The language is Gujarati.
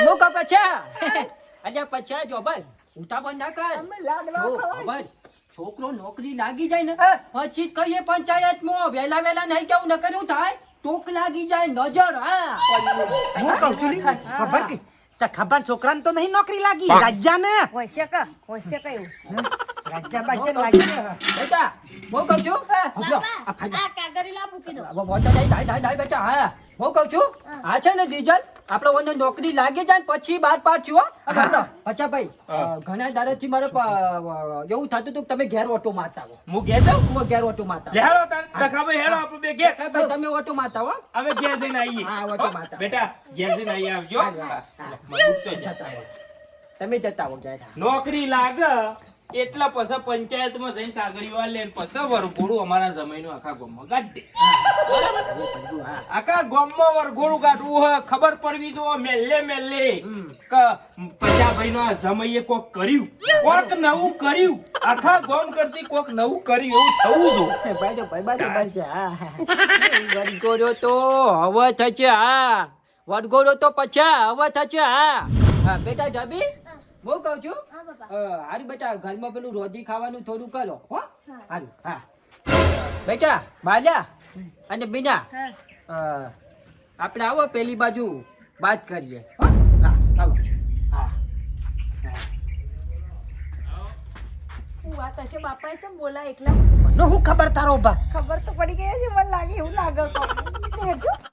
મુક પછા અલ્યા પછા જો ભાઈ ઉતાવળ ના કર અમે લાડવા ખાવા ભાઈ છોકરો નોકરી લાગી જાય ને પછી જ કહીએ પંચાયતમાં વેલા વેલા નહીં કેવું ન કર્યું થાય ટોક લાગી જાય નજર હા હું કહું છું લી, ખબર કે તે ખબર છોકરાને તો નહીં નોકરી લાગી રાજાને હોય છે એવું રાજા બાજે લાગી બેટા હું કહું છું આ કાગરી લા મૂકી દો બેટા હા હું કહું છું આ છે ને ડીઝલ આપણે ઓને નોકરી લાગી જાય ને પછી બાર પાડશું અચ્છા ભાઈ ઘણા દાડાથી મારે એવું થતું હતું કે તમે ઘેર ઓટો મારતા હો હું ઘેર જાઉં હું ઘેર ઓટો મારતા લેહાડો તાર દખાભાઈ હેડો આપણે બે ઘેર ભાઈ તમે ઓટો મારતા હો હવે ઘેર જઈને આવીએ હા, ઓટો મારતા. બેટા ઘેર જઈને આવી આવજો તમે જતા હો ઘેર નોકરી લાગે એટલા પછી પંચાયતમાં જઈને કાગળીઓ લે પછી વરઘોડું અમારા જમાઈનું આખા ગામમાં ગાઢ આખા ગામમાં વરઘોડું ગાઢવું હોય ખબર પડવી જો મેલ્લે કે પચાભાઈ નો જમાઈએ કોક કર્યું કોક નવું કર્યું આખા ગામ કરતી કોક નવું કર્યું એવું થવું જો વડગોડો તો હવે થશે હા વડગોડો તો પછા હવે થશે હા બેટા જાબી હું કહું છું હારું બેટા ઘરમાં પેલું રોજી ખાવાનું થોડું કરો હો હારું હા બેટા બાલ્યા અને બીના આપણે આવો પેલી બાજુ વાત કરીએ હો હા આવો હા હું વાત હશે બાપાએ ચમ બોલા એકલા મને હું ખબર તારો બા ખબર તો પડી ગઈ છે મને લાગે એવું લાગે કહું.